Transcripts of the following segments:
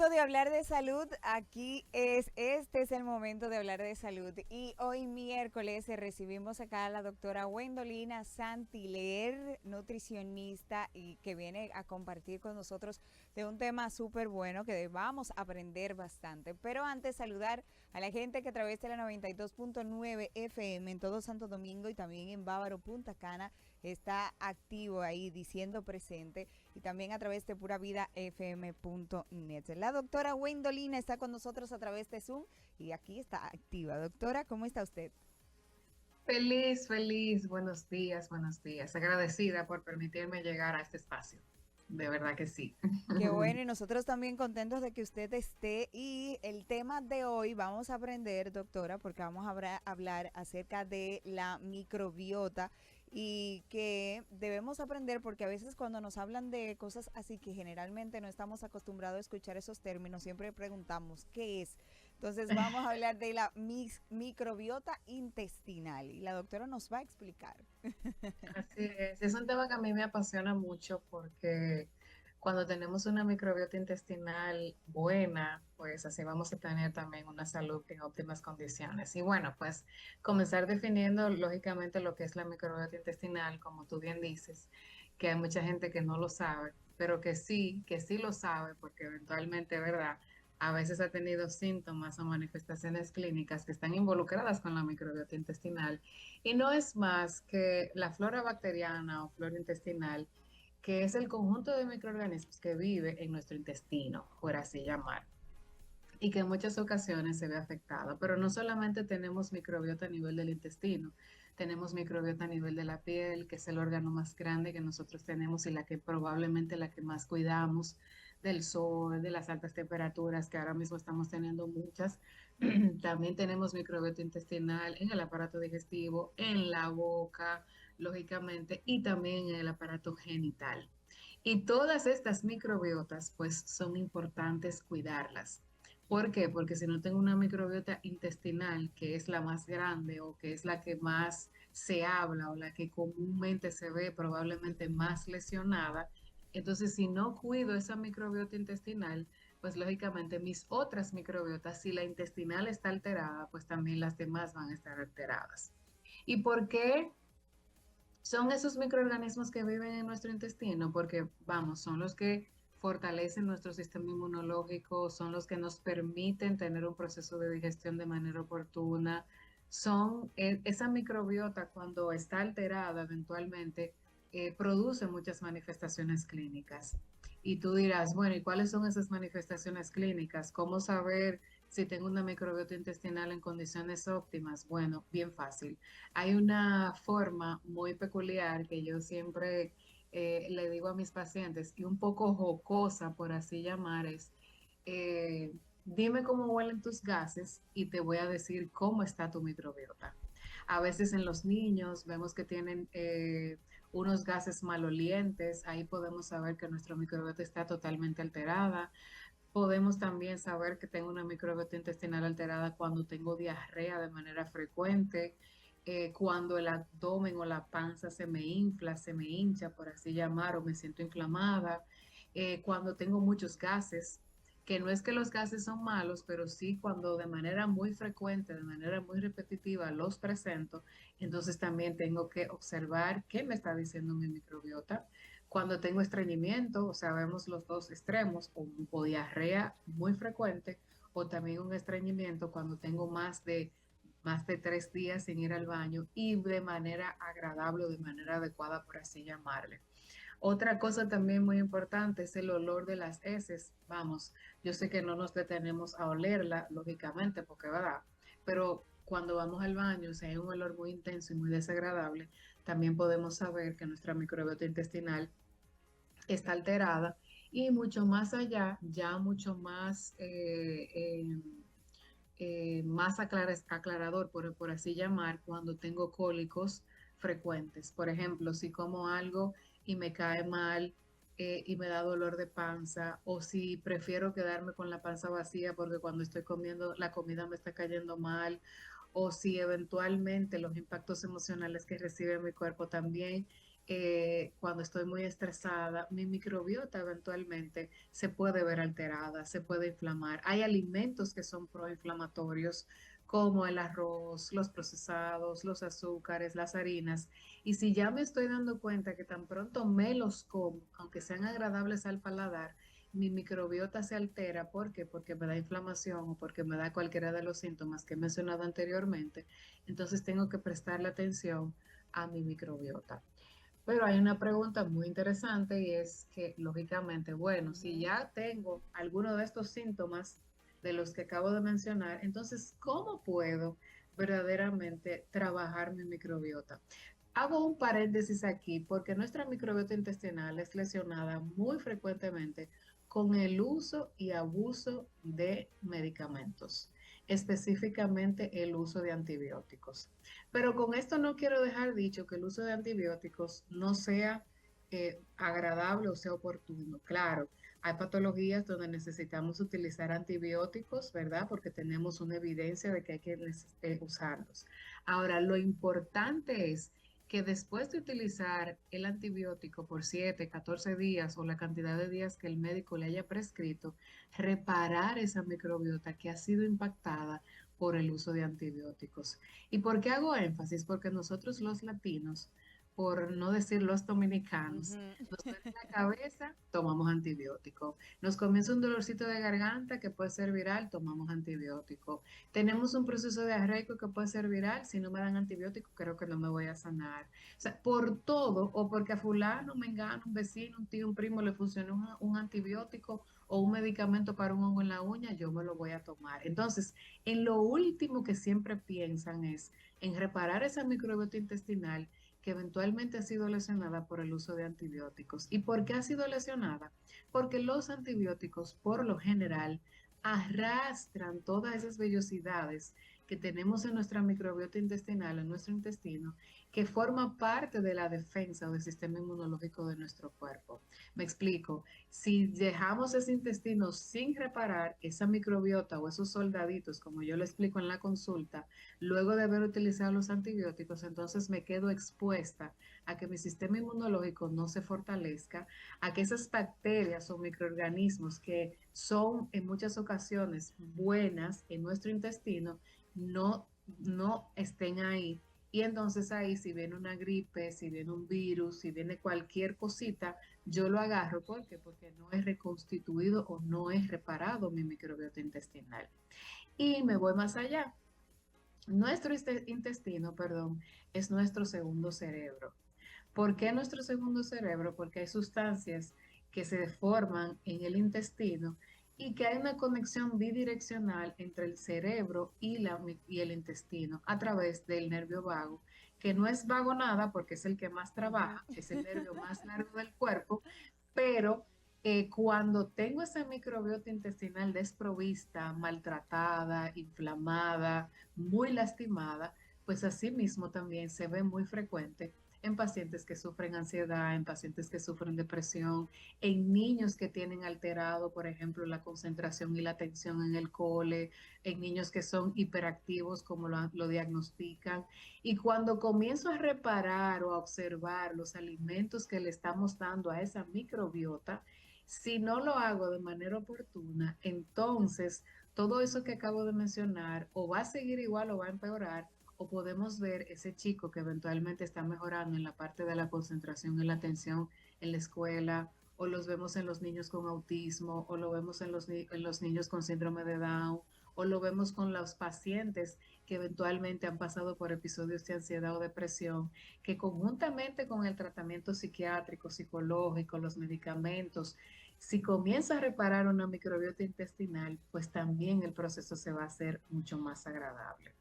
momento de hablar de salud. Este es el momento de hablar de salud. Y hoy miércoles recibimos acá a la doctora Wendolina Santiler, nutricionista, y que viene a compartir con nosotros de un tema súper bueno que vamos a aprender bastante. Pero antes saludar a la gente que a través de la 92.9 FM en todo Santo Domingo y también en Bávaro, Punta Cana, está activo ahí diciendo presente, y también a través de puravidafm.net. La doctora Wendolina está con nosotros a través de Zoom y aquí está activa. Doctora, ¿cómo está usted? Feliz, feliz, buenos días, buenos días. Agradecida por permitirme llegar a este espacio. De verdad que sí. Qué bueno, y nosotros también contentos de que usted esté. Y el tema de hoy vamos a aprender, doctora, porque vamos a hablar acerca de la microbiota, y que debemos aprender porque a veces cuando nos hablan de cosas así que generalmente no estamos acostumbrados a escuchar esos términos, siempre preguntamos ¿qué es? Entonces vamos a hablar de la microbiota intestinal y la doctora nos va a explicar. Así es un tema que a mí me apasiona mucho porque cuando tenemos una microbiota intestinal buena, pues así vamos a tener también una salud en óptimas condiciones. Y bueno, pues comenzar definiendo lógicamente lo que es la microbiota intestinal, como tú bien dices, que hay mucha gente que no lo sabe, pero que sí lo sabe, porque eventualmente, ¿verdad? A veces ha tenido síntomas o manifestaciones clínicas que están involucradas con la microbiota intestinal y no es más que la flora bacteriana o flora intestinal, que es el conjunto de microorganismos que vive en nuestro intestino, por así llamar, y que en muchas ocasiones se ve afectada. Pero no solamente tenemos microbiota a nivel del intestino, tenemos microbiota a nivel de la piel, que es el órgano más grande que nosotros tenemos y la que probablemente la que más cuidamos del sol, de las altas temperaturas, que ahora mismo estamos teniendo muchas. También tenemos microbiota intestinal en el aparato digestivo, en la boca, lógicamente, y también en el aparato genital. Y todas estas microbiotas, pues son importantes cuidarlas. ¿Por qué? Porque si no tengo una microbiota intestinal, que es la más grande o que es la que más se habla o la que comúnmente se ve probablemente más lesionada, entonces si no cuido esa microbiota intestinal, pues lógicamente mis otras microbiotas, si la intestinal está alterada, pues también las demás van a estar alteradas. ¿Y por qué son esos microorganismos que viven en nuestro intestino? Porque, vamos, son los que fortalecen nuestro sistema inmunológico, son los que nos permiten tener un proceso de digestión de manera oportuna. Son esa microbiota cuando está alterada eventualmente, produce muchas manifestaciones clínicas. Y tú dirás, bueno, ¿y cuáles son esas manifestaciones clínicas? ¿Cómo saber si tengo una microbiota intestinal en condiciones óptimas? Bueno, bien fácil. Hay una forma muy peculiar que yo siempre le digo a mis pacientes y un poco jocosa, por así llamar, es, dime cómo huelen tus gases y te voy a decir cómo está tu microbiota. A veces en los niños vemos que tienen unos gases malolientes, ahí podemos saber que nuestra microbiota está totalmente alterada. Podemos también saber que tengo una microbiota intestinal alterada cuando tengo diarrea de manera frecuente, cuando el abdomen o la panza se me infla, se me hincha, por así llamar, o me siento inflamada, cuando tengo muchos gases, que no es que los gases son malos, pero sí cuando de manera muy frecuente, de manera muy repetitiva los presento, entonces también tengo que observar qué me está diciendo mi microbiota. Cuando tengo estreñimiento, o sea, vemos los dos extremos, o diarrea muy frecuente, o también un estreñimiento cuando tengo más de 3 días sin ir al baño y de manera agradable o de manera adecuada, por así llamarle. Otra cosa también muy importante es el olor de las heces. Vamos, yo sé que no nos detenemos a olerla, lógicamente, porque verdad, pero cuando vamos al baño, si hay un olor muy intenso y muy desagradable, también podemos saber que nuestra microbiota intestinal está alterada y mucho más allá, ya mucho más, más aclarador, por así llamar, cuando tengo cólicos frecuentes. Por ejemplo, si como algo y me cae mal y me da dolor de panza, o si prefiero quedarme con la panza vacía porque cuando estoy comiendo la comida me está cayendo mal, o si eventualmente los impactos emocionales que recibe mi cuerpo también cuando estoy muy estresada, mi microbiota eventualmente se puede ver alterada, se puede inflamar. Hay alimentos que son proinflamatorios, como el arroz, los procesados, los azúcares, las harinas. Y si ya me estoy dando cuenta que tan pronto me los como, aunque sean agradables al paladar, mi microbiota se altera. ¿Por qué? Porque me da inflamación o porque me da cualquiera de los síntomas que he mencionado anteriormente. Entonces tengo que prestarle atención a mi microbiota. Pero hay una pregunta muy interesante y es que, lógicamente, bueno, si Ujú. ya tengo alguno de estos síntomas de los que acabo de mencionar, entonces, ¿cómo puedo verdaderamente trabajar mi microbiota? Hago un paréntesis aquí porque nuestra microbiota intestinal es lesionada muy frecuentemente con el uso y abuso de medicamentos, específicamente el uso de antibióticos. Pero con esto no quiero dejar dicho que el uso de antibióticos no sea agradable o sea oportuno. Claro, hay patologías donde necesitamos utilizar antibióticos, ¿verdad? Porque tenemos una evidencia de que hay que usarlos. Ahora, lo importante es que después de utilizar el antibiótico por 7, 14 días o la cantidad de días que el médico le haya prescrito, reparar esa microbiota que ha sido impactada por el uso de antibióticos. ¿Y por qué hago énfasis? Porque nosotros los latinos, por no decir los dominicanos, Ujú. nos duele la cabeza, tomamos antibiótico. Nos comienza un dolorcito de garganta que puede ser viral, tomamos antibiótico. Tenemos un proceso diarreico que puede ser viral, si no me dan antibiótico, creo que no me voy a sanar. O sea, por todo, o porque a fulano, mengano, un vecino, un tío, un primo le funcionó un antibiótico o un medicamento para un hongo en la uña, yo me lo voy a tomar. Entonces, en lo último que siempre piensan es en reparar esa microbiota intestinal que eventualmente ha sido lesionada por el uso de antibióticos. ¿Y por qué ha sido lesionada? Porque los antibióticos, por lo general, arrastran todas esas vellosidades que tenemos en nuestra microbiota intestinal, en nuestro intestino, que forma parte de la defensa o del sistema inmunológico de nuestro cuerpo. Me explico. Si dejamos ese intestino sin reparar, esa microbiota o esos soldaditos, como yo lo explico en la consulta, luego de haber utilizado los antibióticos, entonces me quedo expuesta a que mi sistema inmunológico no se fortalezca, a que esas bacterias o microorganismos que son en muchas ocasiones buenas en nuestro intestino no estén ahí. Y entonces ahí si viene una gripe, si viene un virus, si viene cualquier cosita, yo lo agarro. ¿Por qué? Porque no he reconstituido o no he reparado mi microbiota intestinal. Y me voy más allá. Nuestro intestino, perdón, es nuestro segundo cerebro. ¿Por qué nuestro segundo cerebro? Porque hay sustancias que se forman en el intestino y que hay una conexión bidireccional entre el cerebro y el intestino a través del nervio vago, que no es vago nada porque es el que más Ujú. trabaja, es el nervio más largo del cuerpo, pero cuando tengo esa microbiota intestinal desprovista, maltratada, inflamada, muy lastimada, pues así mismo también se ve muy frecuente en pacientes que sufren ansiedad, en pacientes que sufren depresión, en niños que tienen alterado, por ejemplo, la concentración y la atención en el cole, en niños que son hiperactivos, como lo diagnostican. Y cuando comienzo a reparar o a observar los alimentos que le estamos dando a esa microbiota, si no lo hago de manera oportuna, entonces todo eso que acabo de mencionar o va a seguir igual o va a empeorar, o podemos ver ese chico que eventualmente está mejorando en la parte de la concentración y la atención en la escuela, o los vemos en los niños con autismo, o lo vemos en los niños con síndrome de Down, o lo vemos con los pacientes que eventualmente han pasado por episodios de ansiedad o depresión, que conjuntamente con el tratamiento psiquiátrico, psicológico, los medicamentos, si comienza a reparar una microbiota intestinal, pues también el proceso se va a hacer mucho más agradable.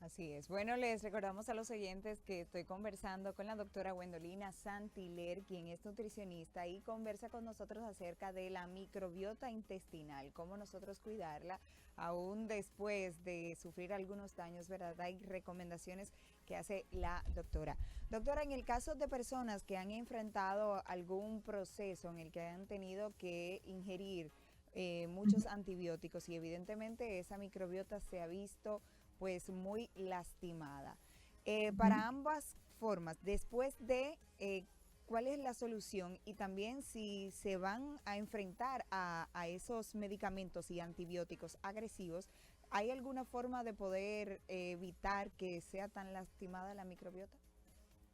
Así es. Bueno, les recordamos a los oyentes que estoy conversando con la doctora Gwendolina Santiler, quien es nutricionista y conversa con nosotros acerca de la microbiota intestinal, cómo nosotros cuidarla aún después de sufrir algunos daños, ¿verdad? Hay recomendaciones que hace la doctora. Doctora, en el caso de personas que han enfrentado algún proceso en el que han tenido que ingerir muchos antibióticos y evidentemente esa microbiota se ha visto pues muy lastimada. Ujú. Para ambas formas, después de cuál es la solución y también si se van a enfrentar a esos medicamentos y antibióticos agresivos, ¿hay alguna forma de poder evitar que sea tan lastimada la microbiota?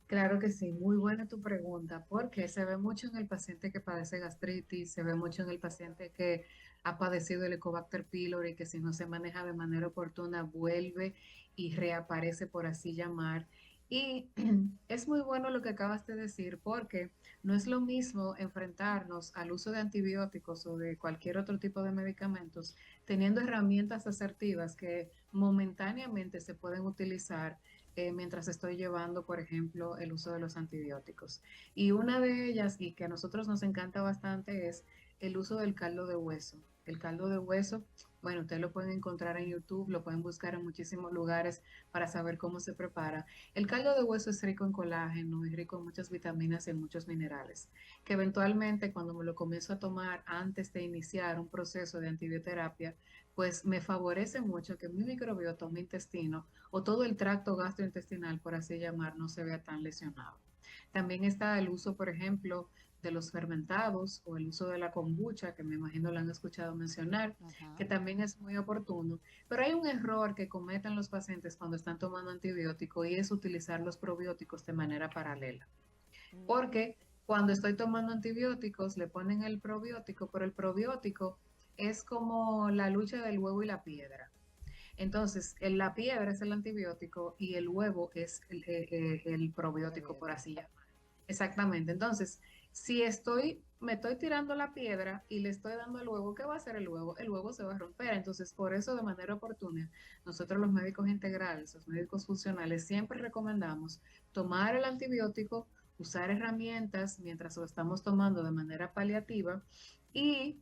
Claro que sí, muy buena tu pregunta, porque se ve mucho en el paciente que padece gastritis, se ve mucho en el paciente que ha padecido el Helicobacter pylori, que si no se maneja de manera oportuna vuelve y reaparece, por así llamar. Y es muy bueno lo que acabas de decir, porque no es lo mismo enfrentarnos al uso de antibióticos o de cualquier otro tipo de medicamentos teniendo herramientas asertivas que momentáneamente se pueden utilizar mientras estoy llevando, por ejemplo, el uso de los antibióticos. Y una de ellas, y que a nosotros nos encanta bastante, es el uso del caldo de hueso. El caldo de hueso, bueno, ustedes lo pueden encontrar en YouTube, lo pueden buscar en muchísimos lugares para saber cómo se prepara. El caldo de hueso es rico en colágeno, es rico en muchas vitaminas y en muchos minerales, que eventualmente cuando me lo comienzo a tomar antes de iniciar un proceso de antibioterapia, pues me favorece mucho que mi microbiota, mi intestino o todo el tracto gastrointestinal, por así llamar, no se vea tan lesionado. También está el uso, por ejemplo, de los fermentados o el uso de la kombucha, que me imagino lo han escuchado mencionar, que Ajá. también es muy oportuno. Pero hay un error que cometen los pacientes cuando están tomando antibiótico y es utilizar los probióticos de manera paralela. Mm, Porque cuando estoy tomando antibióticos le ponen el probiótico, pero el probiótico es como la lucha del huevo y la piedra. Entonces, la piedra es el antibiótico y el huevo es el probiótico, por probiótico. así llamar. Exactamente. Entonces, si me estoy tirando la piedra y le estoy dando el huevo, ¿qué va a hacer el huevo? El huevo se va a romper. Entonces, por eso, de manera oportuna, nosotros los médicos integrales, los médicos funcionales, siempre recomendamos tomar el antibiótico, usar herramientas mientras lo estamos tomando de manera paliativa y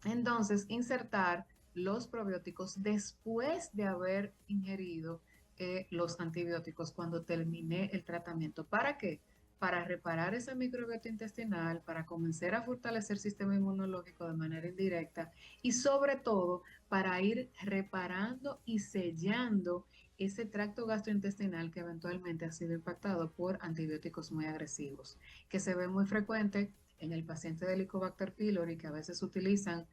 entonces, insertar los probióticos después de haber ingerido los antibióticos cuando terminé el tratamiento. ¿Para qué? Para reparar esa microbiota intestinal, para comenzar a fortalecer el sistema inmunológico de manera indirecta y sobre todo para ir reparando y sellando ese tracto gastrointestinal que eventualmente ha sido impactado por antibióticos muy agresivos, que se ve muy frecuente en el paciente de Helicobacter pylori, que a veces utilizan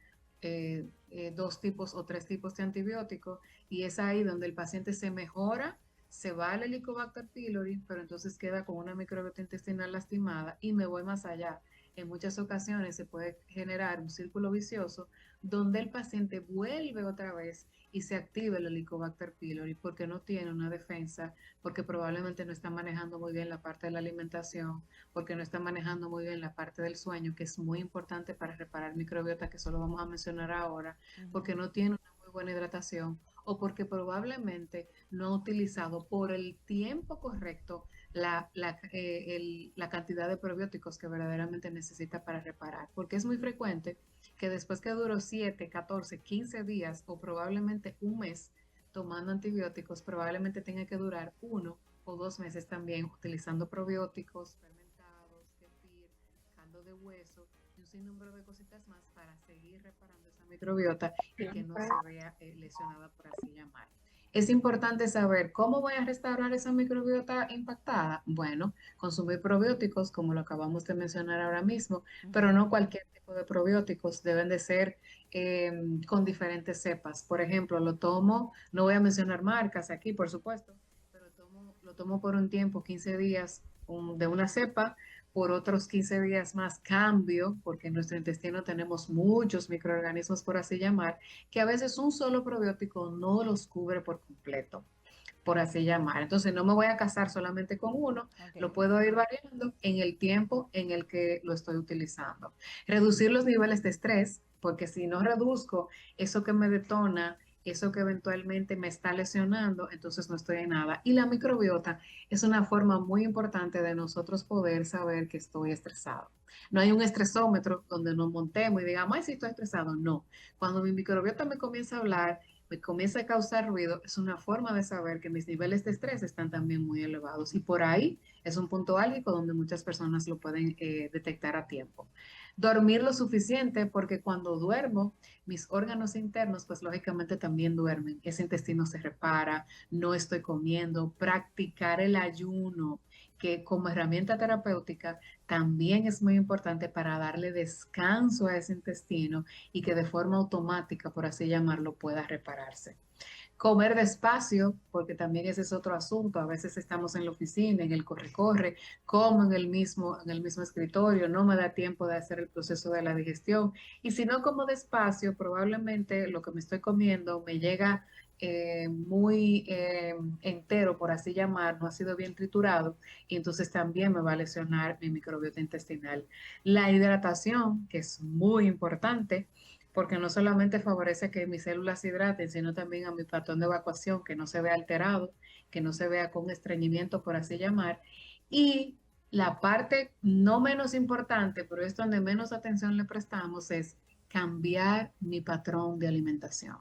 dos tipos o tres tipos de antibióticos, y es ahí donde el paciente se mejora, se va al Helicobacter pylori, pero entonces queda con una microbiota intestinal lastimada y me voy más allá. En muchas ocasiones se puede generar un círculo vicioso donde el paciente vuelve otra vez y se activa el Helicobacter pylori porque no tiene una defensa, porque probablemente no está manejando muy bien la parte de la alimentación, porque no está manejando muy bien la parte del sueño, que es muy importante para reparar microbiota, que eso lo vamos a mencionar ahora, porque Ujú. no tiene una muy buena hidratación o porque probablemente no ha utilizado por el tiempo correcto la cantidad de probióticos que verdaderamente necesita para reparar. Porque es muy frecuente que después que duró 7, 14, 15 días o probablemente un mes tomando antibióticos, probablemente tenga que durar 1 o 2 meses también utilizando probióticos, fermentados, kefir, caldo de hueso y un sinnúmero de cositas más para seguir reparando esa microbiota y que no se vea lesionada, por así llamar. Es importante saber cómo voy a restaurar esa microbiota impactada. Bueno, consumir probióticos, como lo acabamos de mencionar ahora mismo, pero Ujú. no cualquier tipo de probióticos, deben de ser con diferentes cepas. Por ejemplo, lo tomo, no voy a mencionar marcas aquí, por supuesto, pero lo tomo por un tiempo, 15 días de una cepa, por otros 15 días más cambio, porque en nuestro intestino tenemos muchos microorganismos, por así llamar, que a veces un solo probiótico no los cubre por completo, por así llamar. Entonces no me voy a casar solamente con uno, lo Ok. puedo ir variando en el tiempo en el que lo estoy utilizando. Reducir los niveles de estrés, porque si no reduzco eso que me detona, eso que eventualmente me está lesionando, entonces no estoy en nada. Y la microbiota es una forma muy importante de nosotros poder saber que estoy estresado. No hay un estresómetro donde nos montemos y digamos, ay, sí estoy estresado. No. Cuando mi microbiota me comienza a hablar, me comienza a causar ruido, es una forma de saber que mis niveles de estrés están también muy elevados. Y por ahí es un punto álgico donde muchas personas lo pueden detectar a tiempo. Dormir lo suficiente porque cuando duermo, mis órganos internos, pues lógicamente también duermen. Ese intestino se repara, no estoy comiendo, practicar el ayuno. que como herramienta terapéutica también es muy importante para darle descanso a ese intestino y que de forma automática, por así llamarlo, pueda repararse. Comer despacio, porque también ese es otro asunto. A veces estamos en la oficina, en el corre-corre, como en el mismo escritorio, no me da tiempo de hacer el proceso de la digestión. Y si no como despacio, probablemente lo que me estoy comiendo me llega muy entero, por así llamar, no ha sido bien triturado, y entonces también me va a lesionar mi microbiota intestinal. La hidratación, que es muy importante, porque no solamente favorece que mis células se hidraten, sino también a mi patrón de evacuación, que no se vea alterado, que no se vea con estreñimiento, por así llamar. Y la parte no menos importante, pero es donde menos atención le prestamos, es cambiar mi patrón de alimentación.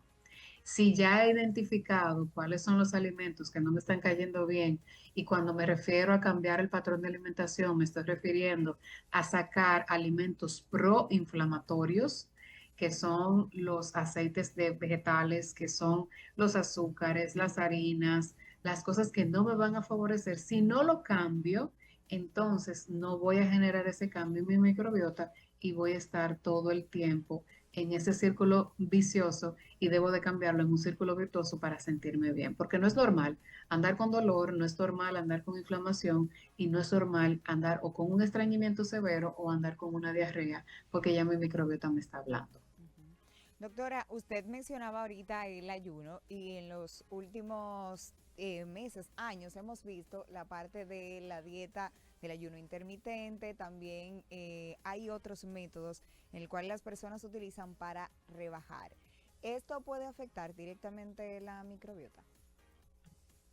Si ya he identificado cuáles son los alimentos que no me están cayendo bien, y cuando me refiero a cambiar el patrón de alimentación, me estoy refiriendo a sacar alimentos proinflamatorios, que son los aceites de vegetales, que son los azúcares, las harinas, las cosas que no me van a favorecer. Si no lo cambio, entonces no voy a generar ese cambio en mi microbiota y voy a estar todo el tiempo en ese círculo vicioso, y debo de cambiarlo en un círculo virtuoso para sentirme bien, porque no es normal andar con dolor, no es normal andar con inflamación, y no es normal andar o con un estreñimiento severo o andar con una diarrea, porque ya mi microbiota me está hablando. Ujú. Doctora, usted mencionaba ahorita el ayuno y en los últimos meses, años, hemos visto la parte de la dieta del ayuno intermitente. También hay otros métodos en el cual las personas utilizan para rebajar. ¿Esto puede afectar directamente la microbiota?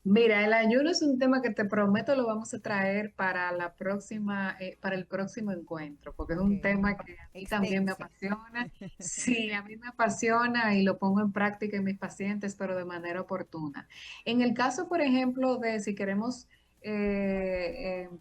Mira, el ayuno es un tema que te prometo lo vamos a traer para la próxima, para el próximo encuentro, porque es Ok, un tema que a mí también me extenso. apasiona. Sí, a mí me apasiona y lo pongo en práctica en mis pacientes, pero de manera oportuna. En el caso, por ejemplo, de si queremos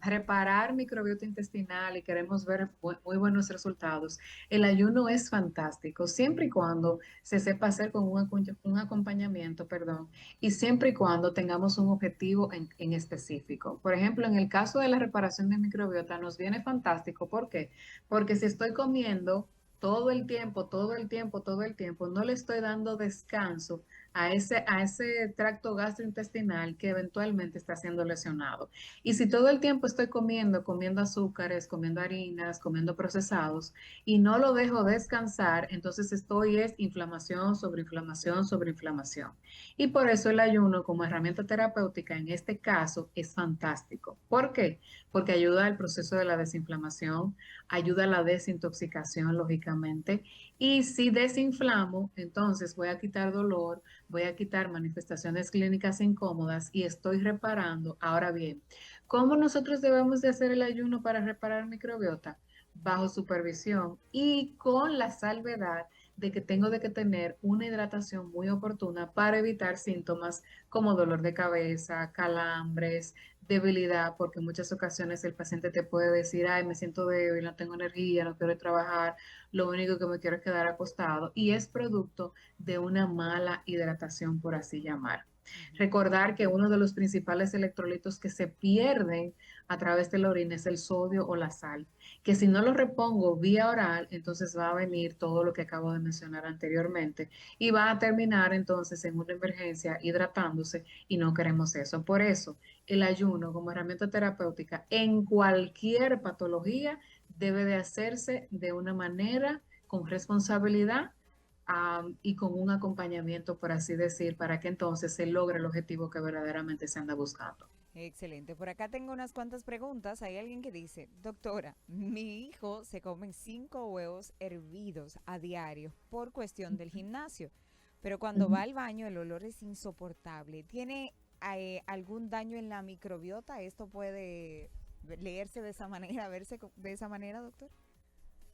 reparar microbiota intestinal y queremos ver muy buenos resultados, el ayuno es fantástico, siempre y cuando se sepa hacer con un acompañamiento, perdón, y siempre y cuando tengamos un objetivo en específico. Por ejemplo, en el caso de la reparación de microbiota nos viene fantástico. ¿Por qué? Porque si estoy comiendo todo el tiempo, todo el tiempo, todo el tiempo, no le estoy dando descanso a ese tracto gastrointestinal que eventualmente está siendo lesionado. Y si todo el tiempo estoy comiendo azúcares, comiendo harinas, comiendo procesados, y no lo dejo descansar, entonces estoy es inflamación sobre inflamación sobre inflamación. Y por eso el ayuno como herramienta terapéutica en este caso es fantástico. ¿Por qué? Porque ayuda al proceso de la desinflamación, ayuda a la desintoxicación, lógicamente. Y si desinflamo, entonces voy a quitar dolor, voy a quitar manifestaciones clínicas incómodas y estoy reparando. Ahora bien, ¿cómo nosotros debemos de hacer el ayuno para reparar microbiota? Bajo supervisión y con la salvedad de que tengo de que tener una hidratación muy oportuna para evitar síntomas como dolor de cabeza, calambres, debilidad, porque en muchas ocasiones el paciente te puede decir, ay, me siento débil, no tengo energía, no quiero trabajar, lo único que me quiero es quedar acostado, y es producto de una mala hidratación, por así llamar. Ujú. Recordar que uno de los principales electrolitos que se pierden a través de la orina es el sodio o la sal, que si no lo repongo vía oral, entonces va a venir todo lo que acabo de mencionar anteriormente y va a terminar entonces en una emergencia hidratándose, y no queremos eso. Por eso, el ayuno como herramienta terapéutica en cualquier patología debe de hacerse de una manera con responsabilidad, y con un acompañamiento, por así decir, para que entonces se logre el objetivo que verdaderamente se anda buscando. Excelente. Por acá tengo unas cuantas preguntas. Hay alguien que dice, doctora, mi hijo se come 5 huevos hervidos a diario por cuestión del gimnasio, pero cuando va Ujú. al baño el olor es insoportable. ¿Tiene algún daño en la microbiota? ¿Esto puede leerse de esa manera, verse de esa manera, doctor?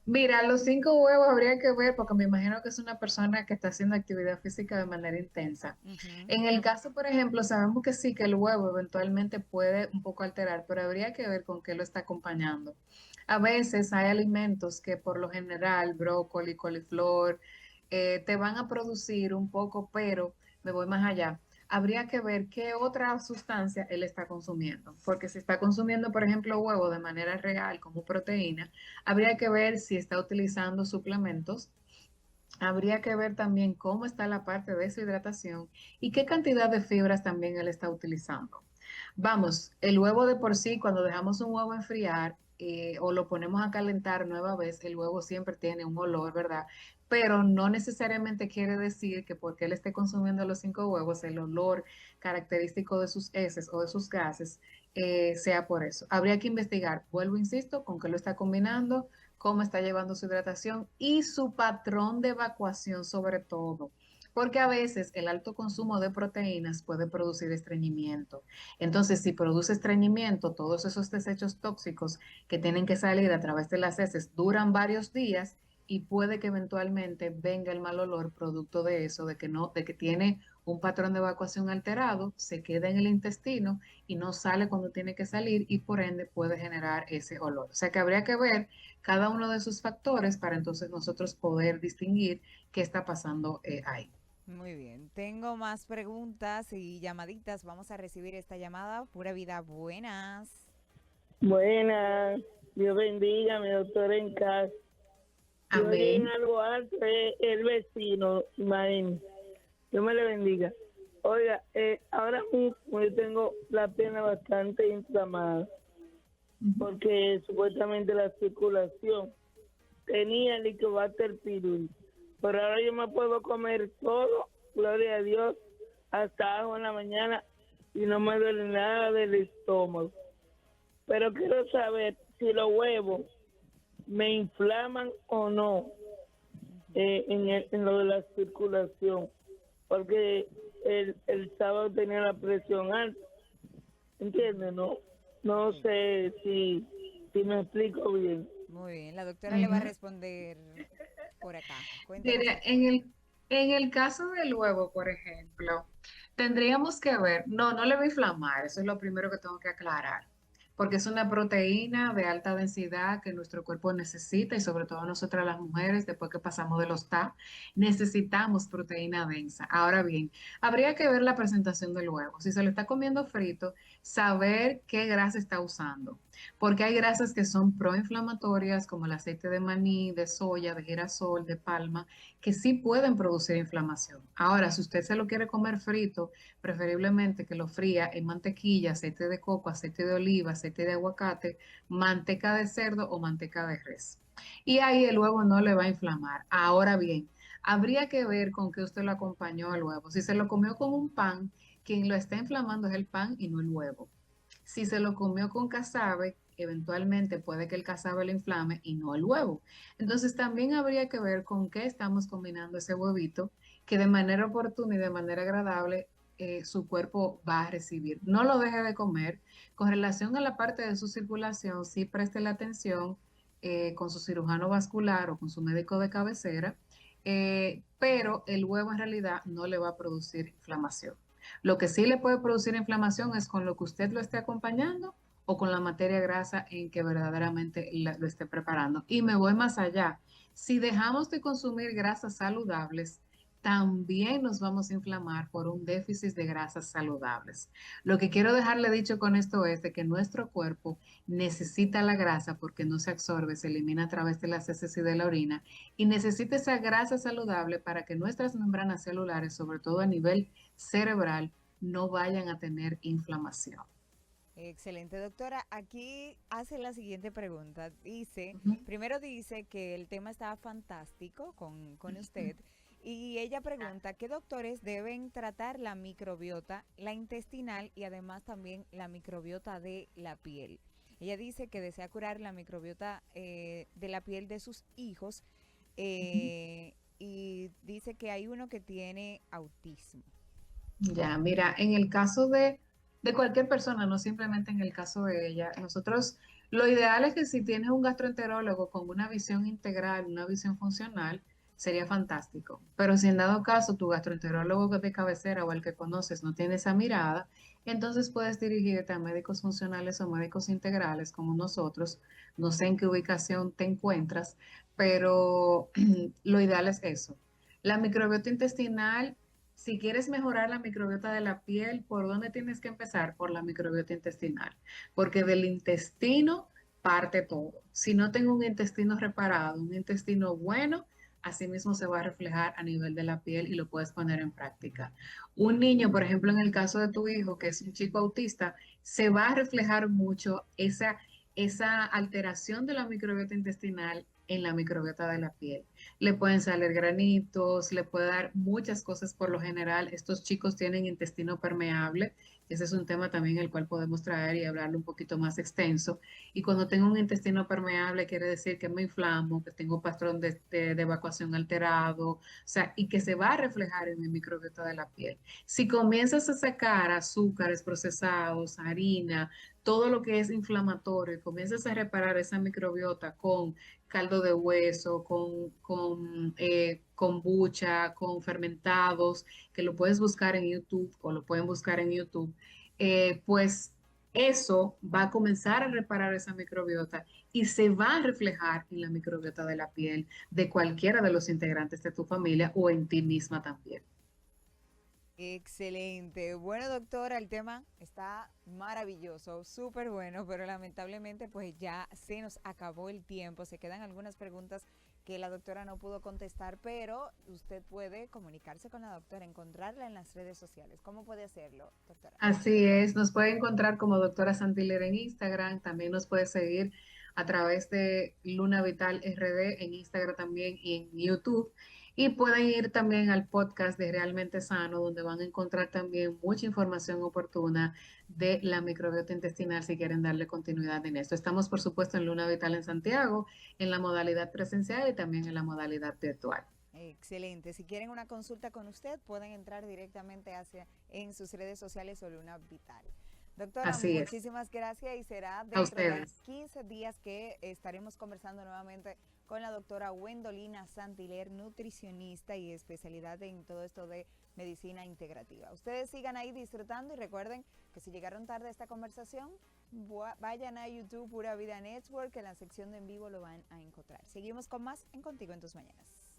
Mira, los 5 huevos habría que ver porque me imagino que es una persona que está haciendo actividad física de manera intensa. Ujú. En el caso, por ejemplo, sabemos que sí, que el huevo eventualmente puede un poco alterar, pero habría que ver con qué lo está acompañando. A veces hay alimentos que por lo general, brócoli, coliflor, te van a producir un poco, pero me voy más allá. habría que ver qué otra sustancia él está consumiendo. Porque si está consumiendo, por ejemplo, huevo de manera real como proteína, habría que ver si está utilizando suplementos. Habría que ver también cómo está la parte de su hidratación y qué cantidad de fibras también él está utilizando. Vamos, el huevo de por sí, cuando dejamos un huevo enfriar o lo ponemos a calentar nueva vez, el huevo siempre tiene un olor, ¿verdad? Pero no necesariamente quiere decir que porque él esté consumiendo los 5 huevos, el olor característico de sus heces o de sus gases sea por eso. Habría que investigar, vuelvo, insisto, con qué lo está combinando, cómo está llevando su hidratación y su patrón de evacuación sobre todo. Porque a veces el alto consumo de proteínas puede producir estreñimiento. Entonces, si produce estreñimiento, todos esos desechos tóxicos que tienen que salir a través de las heces duran varios días y puede que eventualmente venga el mal olor producto de eso, de que no, de que tiene un patrón de evacuación alterado, se queda en el intestino y no sale cuando tiene que salir y por ende puede generar ese olor. O sea que habría que ver cada uno de sus factores para entonces nosotros poder distinguir qué está pasando ahí. Muy bien, tengo más preguntas y llamaditas. Vamos a recibir esta llamada. Pura vida, buenas. Buenas, Dios bendiga, mi doctor en casa. Yo oye en Amén. algo alto, es el vecino, imagínate. Dios me le bendiga. Oiga, ahora mismo yo tengo la pierna bastante inflamada porque supuestamente la circulación tenía el Helicobacter pylori, pero ahora yo me puedo comer todo, gloria a Dios, hasta ajo en la mañana y no me duele nada del estómago. Pero quiero saber si los huevos me inflaman o no en lo de la circulación, porque el sábado tenía la presión alta, ¿entiendes? No Sí. sé si me explico bien. Muy bien, la doctora le va a Ujú. responder por acá. Cuéntenos, Mira, doctora. en el caso del huevo, por ejemplo, tendríamos que ver, no, no le va a inflamar, eso es lo primero que tengo que aclarar, porque es una proteína de alta densidad que nuestro cuerpo necesita y sobre todo nosotras las mujeres, después que pasamos de los TAP, necesitamos proteína densa. Ahora bien, habría que ver la presentación del huevo. Si se lo está comiendo frito, saber qué grasa está usando, porque hay grasas que son proinflamatorias, como el aceite de maní, de soya, de girasol, de palma, que sí pueden producir inflamación. Ahora, si usted se lo quiere comer frito, preferiblemente que lo fría en mantequilla, aceite de coco, aceite de oliva, aceite de aguacate, manteca de cerdo o manteca de res. Y ahí el huevo no le va a inflamar. Ahora bien, habría que ver con qué usted lo acompañó al huevo. Si se lo comió con un pan, quien lo está inflamando es el pan y no el huevo. Si se lo comió con casabe, eventualmente puede que el casabe le inflame y no el huevo. Entonces también habría que ver con qué estamos combinando ese huevito que de manera oportuna y de manera agradable su cuerpo va a recibir. No lo deje de comer. Con relación a la parte de su circulación, sí preste la atención con su cirujano vascular o con su médico de cabecera, pero el huevo en realidad no le va a producir inflamación. Lo que sí le puede producir inflamación es con lo que usted lo esté acompañando o con la materia grasa en que verdaderamente lo esté preparando. Y me voy más allá. Si dejamos de consumir grasas saludables, también nos vamos a inflamar por un déficit de grasas saludables. Lo que quiero dejarle dicho con esto es de que nuestro cuerpo necesita la grasa porque no se absorbe, se elimina a través de las heces y de la orina y necesita esa grasa saludable para que nuestras membranas celulares, sobre todo a nivel cerebral, no vayan a tener inflamación. Excelente, doctora. Aquí hace la siguiente pregunta. Dice, Ujú. primero dice que el tema está fantástico con usted y ella pregunta, ¿qué doctores deben tratar la microbiota, la intestinal y además también la microbiota de la piel? Ella dice que desea curar la microbiota de la piel de sus hijos y dice que hay uno que tiene autismo. Ya, mira, en el caso de cualquier persona, no simplemente en el caso de ella, nosotros lo ideal es que si tienes un gastroenterólogo con una visión integral, una visión funcional, sería fantástico. Pero si en dado caso tu gastroenterólogo de cabecera o el que conoces no tiene esa mirada, entonces puedes dirigirte a médicos funcionales o médicos integrales como nosotros. No sé en qué ubicación te encuentras, pero lo ideal es eso. La microbiota intestinal si quieres mejorar la microbiota de la piel, ¿por dónde tienes que empezar? Por la microbiota intestinal, porque del intestino parte todo. Si no tengo un intestino reparado, un intestino bueno, así mismo se va a reflejar a nivel de la piel y lo puedes poner en práctica. Un niño, por ejemplo, en el caso de tu hijo, que es un chico autista, se va a reflejar mucho esa alteración de la microbiota intestinal en la microbiota de la piel. Le pueden salir granitos, le puede dar muchas cosas por lo general. Estos chicos tienen intestino permeable. Ese es un tema también el cual podemos traer y hablarlo un poquito más extenso. Y cuando tengo un intestino permeable, quiere decir que me inflamo, que tengo un patrón de evacuación alterado, o sea, y que se va a reflejar en mi microbiota de la piel. Si comienzas a sacar azúcares procesados, harina, todo lo que es inflamatorio y comienzas a reparar esa microbiota con caldo de hueso, con kombucha, con fermentados, que lo puedes buscar en YouTube o lo pueden buscar en YouTube, pues eso va a comenzar a reparar esa microbiota y se va a reflejar en la microbiota de la piel de cualquiera de los integrantes de tu familia o en ti misma también. Excelente. Bueno, doctora, el tema está maravilloso, súper bueno, pero lamentablemente pues ya se nos acabó el tiempo. Se quedan algunas preguntas que la doctora no pudo contestar, pero usted puede comunicarse con la doctora, encontrarla en las redes sociales. ¿Cómo puede hacerlo, doctora? Así es, nos puede encontrar como doctora Santiler en Instagram, también nos puede seguir a través de Luna Vital RD en Instagram también y en YouTube. Y pueden ir también al podcast de Realmente Sano, donde van a encontrar también mucha información oportuna de la microbiota intestinal si quieren darle continuidad en esto. Estamos, por supuesto, en Luna Vital en Santiago, en la modalidad presencial y también en la modalidad virtual. Excelente. Si quieren una consulta con usted, pueden entrar directamente en sus redes sociales o Luna Vital. Doctora, Así es. muchísimas gracias y será A dentro de ustedes. 15 días que estaremos conversando nuevamente con la doctora Wendolina Santiler, nutricionista y especialidad en todo esto de medicina integrativa. Ustedes sigan ahí disfrutando y recuerden que si llegaron tarde a esta conversación, vayan a YouTube Pura Vida Network, en la sección de en vivo lo van a encontrar. Seguimos con más en Contigo en tus Mañanas.